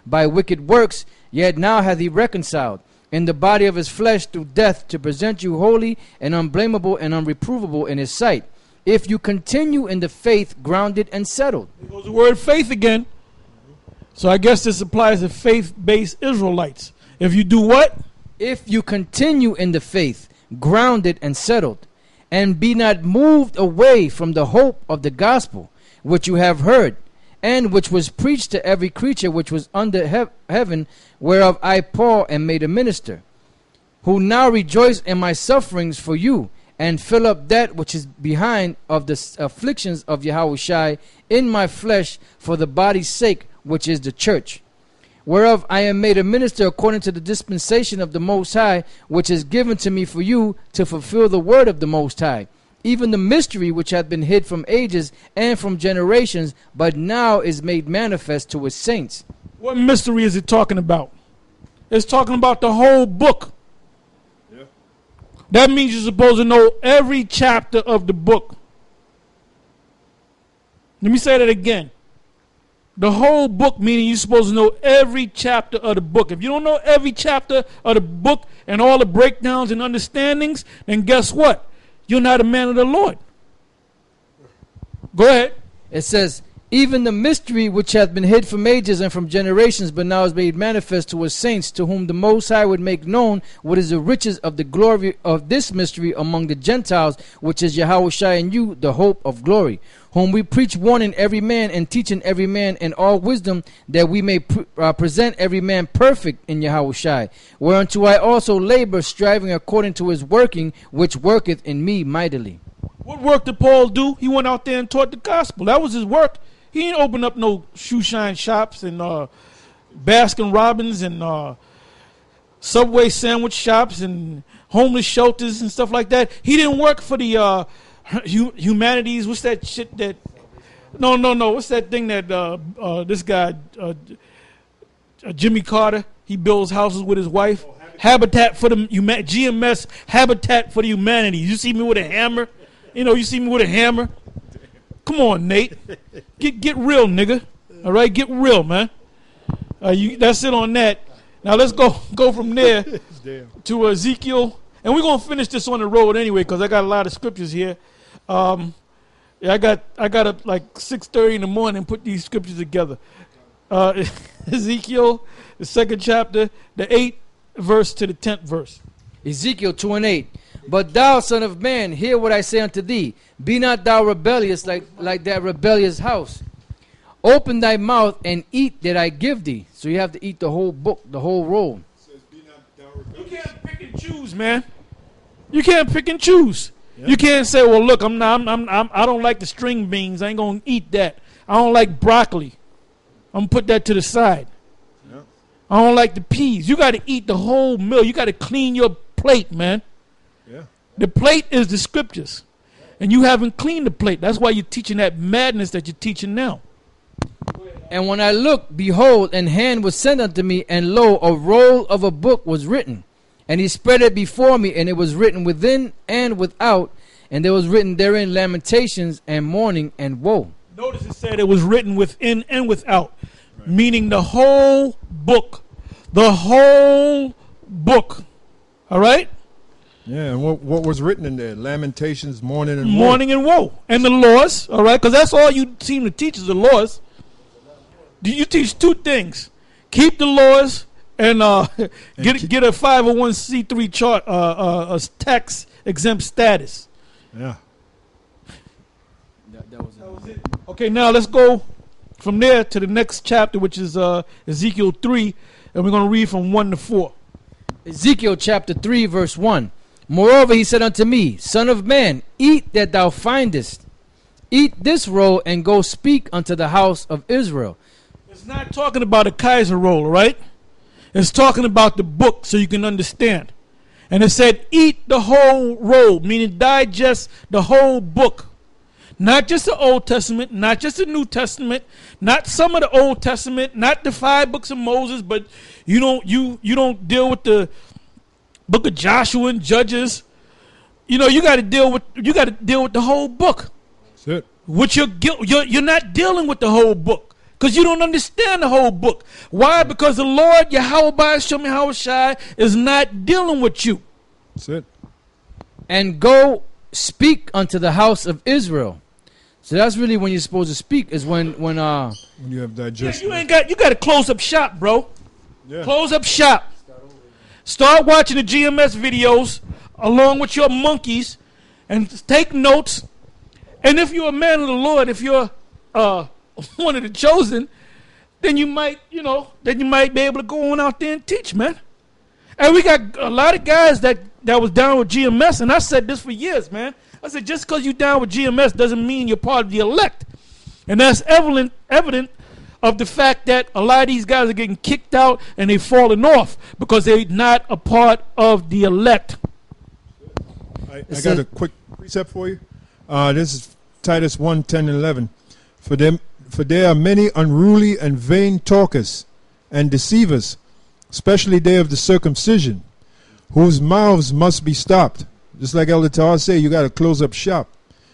by wicked works, yet now hath he reconciled in the body of his flesh through death, to present you holy and unblameable and unreprovable in his sight, if you continue in the faith, grounded and settled. There goes the word faith again. So I guess this applies to faith-based Israelites. If you do what? If you continue in the faith, grounded and settled, and be not moved away from the hope of the gospel, which you have heard, and which was preached to every creature which was under heaven, whereof I Paul am made a minister, who now rejoice in my sufferings for you, and fill up that which is behind of the afflictions of Yahushua in my flesh for the body's sake, which is the church, whereof I am made a minister according to the dispensation of the Most High, which is given to me for you to fulfill the word of the Most High, even the mystery which hath been hid from ages and from generations, but now is made manifest to his saints. What mystery is it talking about? It's talking about the whole book. Yeah. That means you're supposed to know every chapter of the book. Let me say that again. The whole book, meaning you're supposed to know every chapter of the book. If you don't know every chapter of the book and all the breakdowns and understandings, then guess what? You're not a man of the Lord. Go ahead. It says, even the mystery which hath been hid from ages and from generations, but now is made manifest to his saints, to whom the Most High would make known what is the riches of the glory of this mystery among the Gentiles, which is Yahushua in you, the hope of glory, whom we preach, warning every man and teaching every man in all wisdom, that we may present every man perfect in Yahushua, whereunto I also labor, striving according to his working, which worketh in me mightily. What work did Paul do? He went out there and taught the gospel. That was his work. He ain't opened up no shoe shine shops and Baskin Robbins and Subway sandwich shops and homeless shelters and stuff like that. He didn't work for the humanities. What's that shit that? No. What's that thing that this guy Jimmy Carter? He builds houses with his wife. Habitat for the GMS. Habitat for the Humanities. You see me with a hammer? You see me with a hammer. Come on, Nate. Get real, nigga. All right, get real, man. That's it on that. Now let's go from there to Ezekiel, and we're gonna finish this on the road anyway because I got a lot of scriptures here. I got up like 6:30 in the morning and put these scriptures together. Ezekiel, the 2nd chapter, the 8th verse to the 10th verse. Ezekiel 2:8. But thou, son of man, hear what I say unto thee. Be not thou rebellious like that rebellious house. Open thy mouth and eat that I give thee. So you have to eat the whole book, the whole roll. You can't pick and choose, man. You can't pick and choose. Yep. You can't say, well, look, I don't like the string beans. I ain't gonna eat that. I don't like broccoli. I'm gonna put that to the side. Yep. I don't like the peas. You got to eat the whole meal. You got to clean your plate, man. Yeah. The plate is the scriptures. And you haven't cleaned the plate. That's why you're teaching that madness that you're teaching now. And when I looked, behold, an hand was sent unto me, and lo, a roll of a book was written. And he spread it before me, and it was written within and without, and there was written therein lamentations and mourning and woe. Notice it said it was written within and without, right. Meaning the whole book. The whole book. All right? Yeah, and what was written in there? Lamentations, mourning, and woe. Mourning and woe. And the laws, all right? Because that's all you seem to teach is the laws. You teach two things. Keep the laws and get a 501c3 chart, a tax exempt status. Yeah. That was it. Okay, now let's go from there to the next chapter, which is Ezekiel 3, and we're going to read from 1 to 4. Ezekiel chapter 3, verse 1. Moreover, he said unto me, Son of man, eat that thou findest. Eat this roll and go speak unto the house of Israel. It's not talking about a Kaiser roll, right? It's talking about the book so you can understand. And it said, eat the whole roll, meaning digest the whole book. Not just the Old Testament, not just the New Testament, not some of the Old Testament, not the 5 books of Moses, but you don't deal with the book of Joshua and Judges. You got to deal with the whole book. That's it. You're not dealing with the whole book. Because you don't understand the whole book. Why? Because the Lord, Yahweh Shem Shai, is not dealing with you. That's it. And go speak unto the house of Israel. So that's really when you're supposed to speak, is when you have digestion. You got to close up shop, bro. Yeah. Close up shop. Start watching the GMS videos along with your monkeys and take notes. And if you're a man of the Lord, if you're one of the chosen, then you might be able to go on out there and teach, man. And we got a lot of guys that was down with GMS, and I said this for years, man. I said, just because you're down with GMS doesn't mean you're part of the elect. And that's evident of the fact that a lot of these guys are getting kicked out and they've fallen off because they're not a part of the elect. I got a quick precept for you. This is Titus 1:10-11. For there are many unruly and vain talkers and deceivers, especially they of the circumcision, whose mouths must be stopped. Just like Elder Tahar said, you got to close up shop,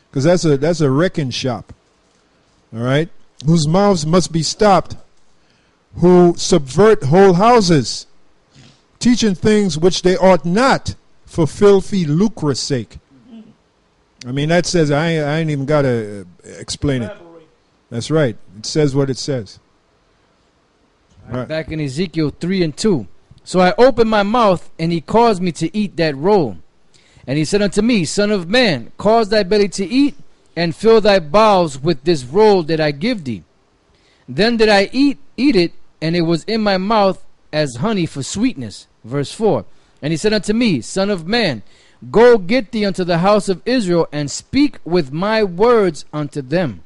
because that's a wrecking shop. All right, whose mouths must be stopped, who subvert whole houses, teaching things which they ought not, for filthy lucre's sake. I mean, that says I ain't even got to explain it. That's right. It says what it says. Right. Back in Ezekiel 3:2. So I opened my mouth, and he caused me to eat that roll. And he said unto me, Son of man, cause thy belly to eat, and fill thy bowels with this roll that I give thee. Then did I eat it, and it was in my mouth as honey for sweetness. Verse 4. And he said unto me, Son of man, go get thee unto the house of Israel, and speak with my words unto them.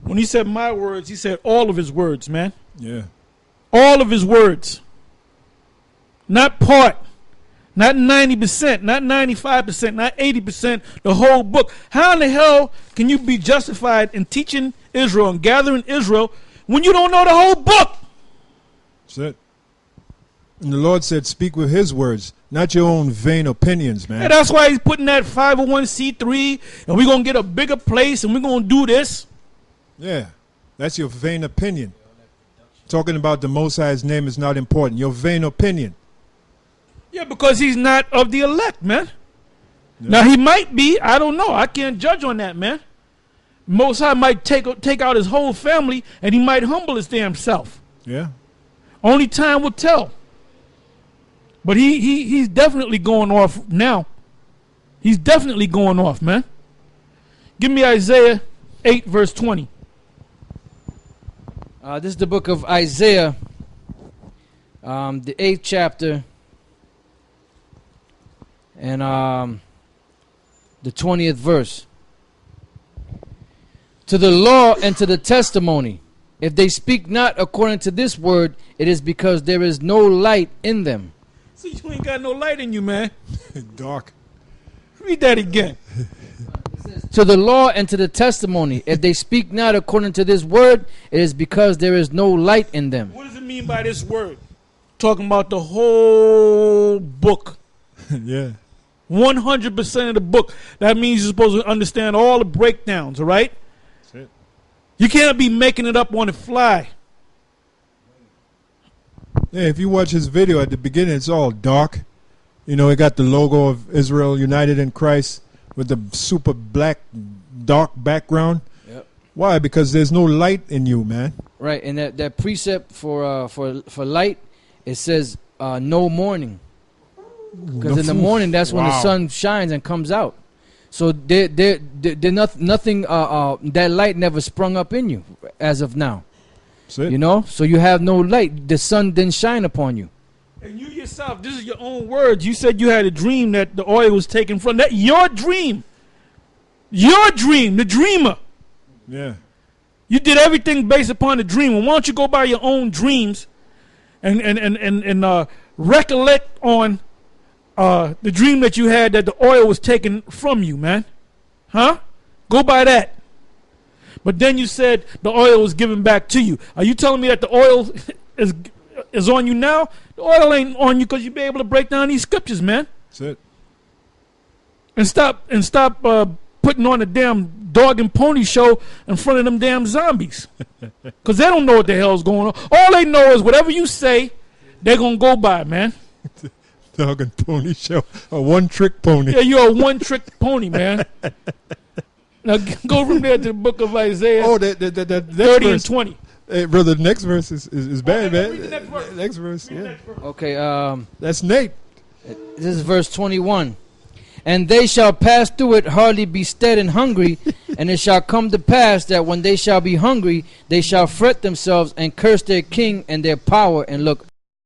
When he said my words, he said all of his words, man. Yeah. All of his words. Not part. Not 90%, not 95%, not 80%, the whole book. How in the hell can you be justified in teaching Israel and gathering Israel when you don't know the whole book? That's it. And the Lord said, speak with his words, not your own vain opinions, man. And that's why he's putting that 501c3, and we're going to get a bigger place, and we're going to do this. Yeah, that's your vain opinion. Talking about the Most High's name is not important. Your vain opinion. Yeah, because he's not of the elect, man. Yeah. Now, he might be. I don't know. I can't judge on that, man. Most High might take out his whole family, and he might humble his damn self. Yeah. Only time will tell. But he's definitely going off now. He's definitely going off, man. Give me Isaiah 8, verse 20. This is the book of Isaiah, the 8th chapter, and the 20th verse. To the law and to the testimony, if they speak not according to this word, it is because there is no light in them. See, you ain't got no light in you, man. Dark. Read that again. To the law and to the testimony, if they speak not according to this word, it is because there is no light in them. What does it mean by this word? Talking about the whole book. Yeah. 100% of the book. That means you're supposed to understand all the breakdowns, all right? That's it. You can't be making it up on the fly. Yeah, if you watch his video at the beginning, it's all dark. You know, it got the logo of Israel United in Christ with the super black, dark background. Yep. Why? Because there's no light in you, man. Right, and that precept for light, it says no morning. Because in the morning, that's when the sun shines and comes out. So nothing. That light never sprung up in you as of now. You know, so you have no light. The sun didn't shine upon you. And you yourself, this is your own words. You said you had a dream that the oil was taken from. That your dream. Your dream, the dreamer. Yeah. You did everything based upon the dream. Well, why don't you go by your own dreams and recollect on the dream that you had that the oil was taken from you, man? Huh? Go by that. But then you said the oil was given back to you. Are you telling me that the oil is on you now? The oil ain't on you because you be able to break down these scriptures, man. That's it. And stop putting on the damn dog and pony show in front of them damn zombies. Because they don't know what the hell's going on. All they know is whatever you say, they're going to go by, man. Dog and pony show. A one-trick pony. Yeah, you're a one-trick pony, man. Now go from there to the book of Isaiah. Oh, that 30 verse. and 20. Hey, brother, the next verse is bad, man. Read the next verse. Next verse, yeah. Okay, That's Nate. this is verse 21. And they shall pass through it, hardly be stead and hungry. And it shall come to pass that when they shall be hungry, they shall fret themselves and curse their king and their power and look